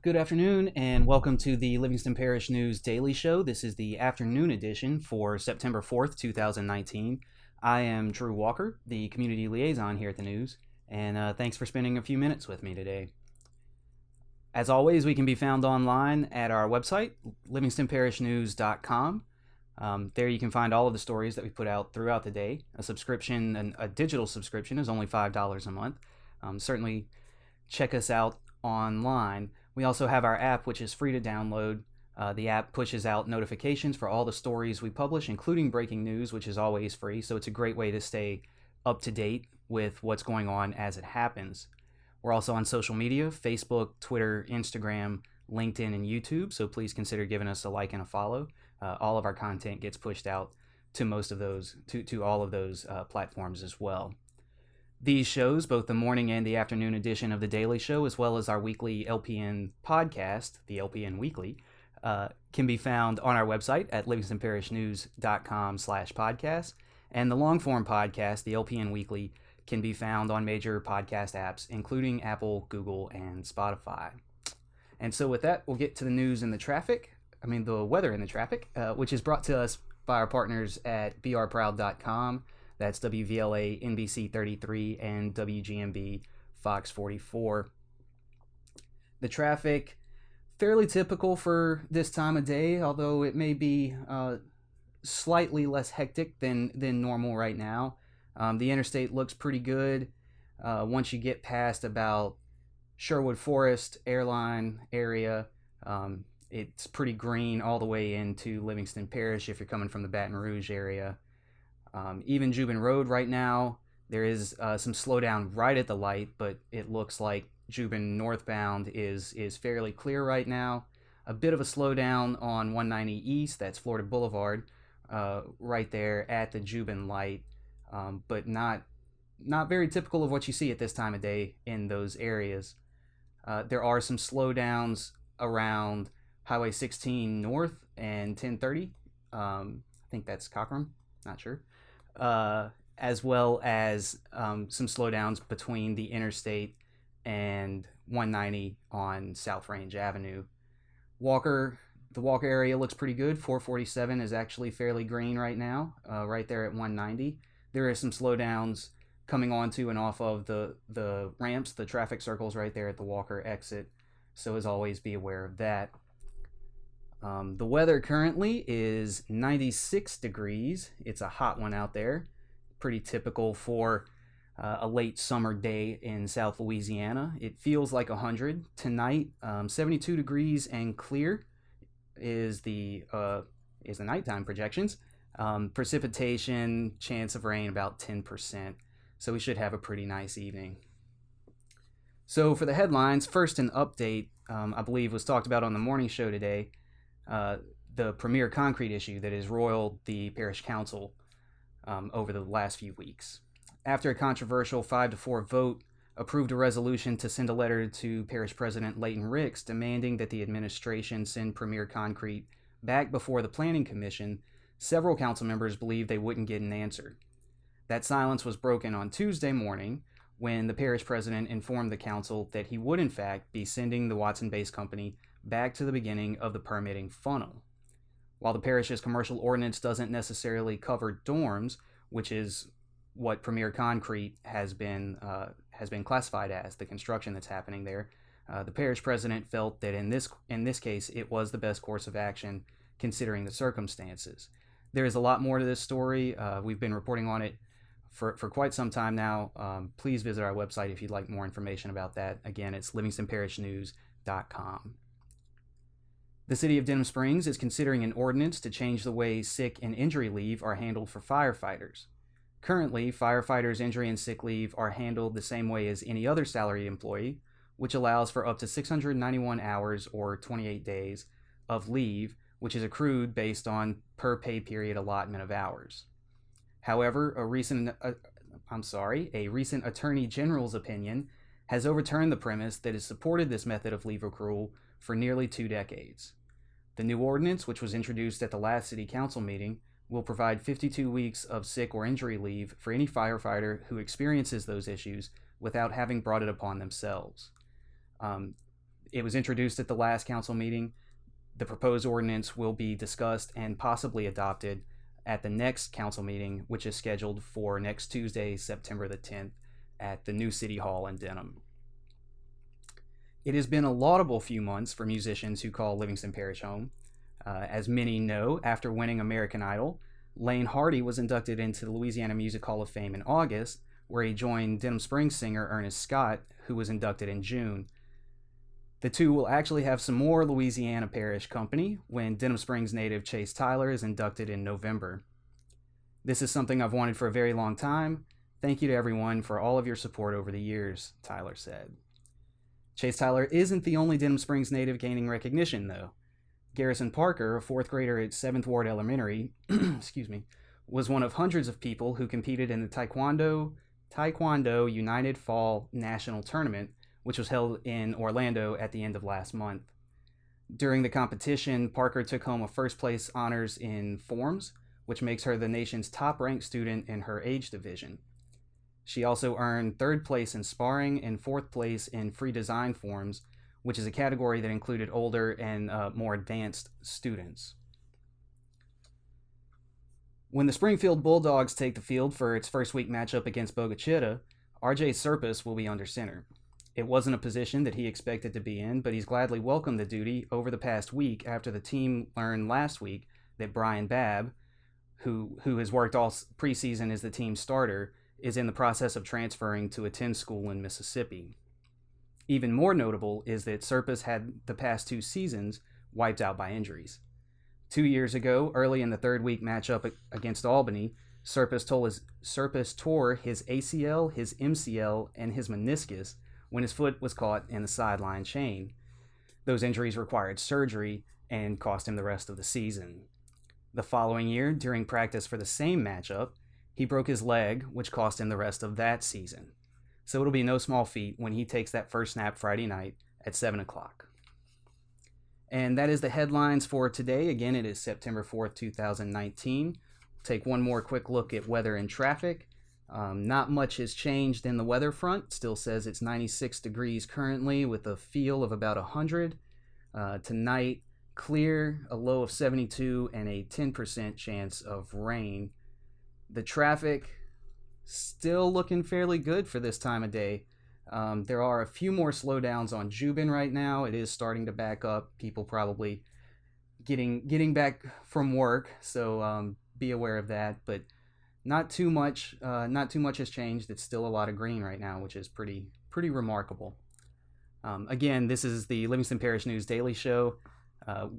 Good afternoon, and welcome to the Livingston Parish News Daily Show. This is the afternoon edition for September 4th, 2019. I am Drew Walker, the community liaison here at the news, and thanks for spending a few minutes with me today. As always, we can be found online at our website, livingstonparishnews.com. There you can find all of the stories that we put out throughout the day. A digital subscription is only $5 a month. Certainly check us out online. We also have our app, which is free to download. The app pushes out notifications for all the stories we publish, including breaking news, which is always free. So it's a great way to stay up to date with what's going on as it happens. We're also on social media: Facebook, Twitter, Instagram, LinkedIn, and YouTube. So please consider giving us a like and a follow. All of our content gets pushed out to most of those, to all of those platforms as well. These shows, both the morning and the afternoon edition of The Daily Show, as well as our weekly LPN podcast, the LPN Weekly, can be found on our website at livingstonparishnews.com/podcast. And the long-form podcast, the LPN Weekly, can be found on major podcast apps, including Apple, Google, and Spotify. And so with that, we'll get to the news and the weather and the traffic, which is brought to us by our partners at brproud.com. That's WVLA NBC 33 and WGMB Fox 44. The traffic, fairly typical for this time of day, although it may be slightly less hectic than normal right now. The interstate looks pretty good once you get past about Sherwood Forest Airline area. It's pretty green all the way into Livingston Parish if you're coming from the Baton Rouge area. Even Jubin Road right now, there is some slowdown right at the light, but it looks like Jubin northbound is fairly clear right now. A bit of a slowdown on 190 East, that's Florida Boulevard, right there at the Jubin light, but not very typical of what you see at this time of day in those areas. There are some slowdowns around Highway 16 North and 1030. I think that's Cockram, not sure. As well as some slowdowns between the interstate and 190 on South Range Avenue. The Walker area looks pretty good. 447 is actually fairly green right now, right there at 190. There is some slowdowns coming onto and off of the ramps, the traffic circles right there at the Walker exit. So as always, be aware of that. The weather currently is 96 degrees. It's a hot one out there. Pretty typical for a late summer day in South Louisiana. It feels like 100. Tonight, 72 degrees and clear is the nighttime projections. Precipitation, chance of rain about 10%. So we should have a pretty nice evening. So for the headlines, first an update, I believe was talked about on the morning show today. The Premier Concrete issue that has roiled the parish council over the last few weeks. After a controversial 5-4 vote approved a resolution to send a letter to Parish President Leighton Ricks demanding that the administration send Premier Concrete back before the Planning Commission, several council members believed they wouldn't get an answer. That silence was broken on Tuesday morning when the parish president informed the council that he would in fact be sending the Watson-based company back to the beginning of the permitting funnel. While the parish's commercial ordinance doesn't necessarily cover dorms, which is what Premier Concrete has been classified as, the construction that's happening there, the parish president felt that in this case it was the best course of action considering the circumstances. There is a lot more to this story. We've been reporting on it for quite some time now. Please visit our website if you'd like more information about that. Again, it's livingstonparishnews.com. The city of Denham Springs is considering an ordinance to change the way sick and injury leave are handled for firefighters. Currently, firefighters' injury and sick leave are handled the same way as any other salaried employee, which allows for up to 691 hours or 28 days of leave, which is accrued based on per pay period allotment of hours. However, a recent Attorney General's opinion has overturned the premise that has supported this method of leave accrual for nearly 2 decades. The new ordinance, which was introduced at the last City Council meeting, will provide 52 weeks of sick or injury leave for any firefighter who experiences those issues without having brought it upon themselves. It was introduced at the last council meeting. The proposed ordinance will be discussed and possibly adopted at the next council meeting, which is scheduled for next Tuesday, September the 10th, at the new City Hall in Denham. It has been a laudable few months for musicians who call Livingston Parish home. As many know, after winning American Idol, Lane Hardy was inducted into the Louisiana Music Hall of Fame in August, where he joined Denham Springs singer Ernest Scott, who was inducted in June. The two will actually have some more Louisiana Parish company when Denham Springs native Chase Tyler is inducted in November. This is something I've wanted for a very long time. Thank you to everyone for all of your support over the years, Tyler said. Chase Tyler isn't the only Denham Springs native gaining recognition, though. Garrison Parker, a fourth grader at 7th Ward Elementary, was one of hundreds of people who competed in the Taekwondo United Fall National Tournament, which was held in Orlando at the end of last month. During the competition, Parker took home a first place honors in forms, which makes her the nation's top-ranked student in her age division. She also earned third place in sparring and fourth place in free design forms, which is a category that included older and more advanced students. When the Springfield Bulldogs take the field for its first week matchup against Bogachita, RJ Serpis will be under center. It wasn't a position that he expected to be in, but he's gladly welcomed the duty over the past week after the team learned last week that Brian Babb, who has worked all preseason as the team's starter, is in the process of transferring to attend school in Mississippi. Even more notable is that Serpis had the past two seasons wiped out by injuries. 2 years ago, early in the third week matchup against Albany, Serpis tore his ACL, his MCL, and his meniscus when his foot was caught in the sideline chain. Those injuries required surgery and cost him the rest of the season. The following year, during practice for the same matchup, he broke his leg, which cost him the rest of that season. So it'll be no small feat when he takes that first snap Friday night at 7 o'clock. And that is the headlines for today. Again, it is September 4th, 2019. We'll take one more quick look at weather and traffic. Not much has changed in the weather front. Still says it's 96 degrees currently with a feel of about 100. Tonight, clear, a low of 72, and a 10% chance of rain. The traffic still looking fairly good for this time of day. There are a few more slowdowns on Jubin right now. It is starting to back up. People probably getting back from work, so be aware of that. But not too much. Not too much has changed. It's still a lot of green right now, which is pretty remarkable. Again, this is the Livingston Parish News Daily Show.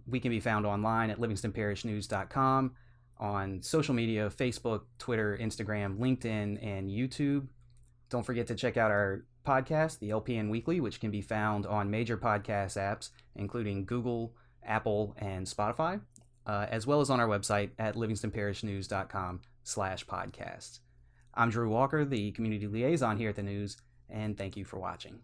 We can be found online at livingstonparishnews.com. on social media, Facebook, Twitter, Instagram, LinkedIn, and YouTube. Don't forget to check out our podcast, the LPN Weekly, which can be found on major podcast apps, including Google, Apple, and Spotify, as well as on our website at livingstonparishnews.com/podcasts. I'm Drew Walker, the community liaison here at the News, and thank you for watching.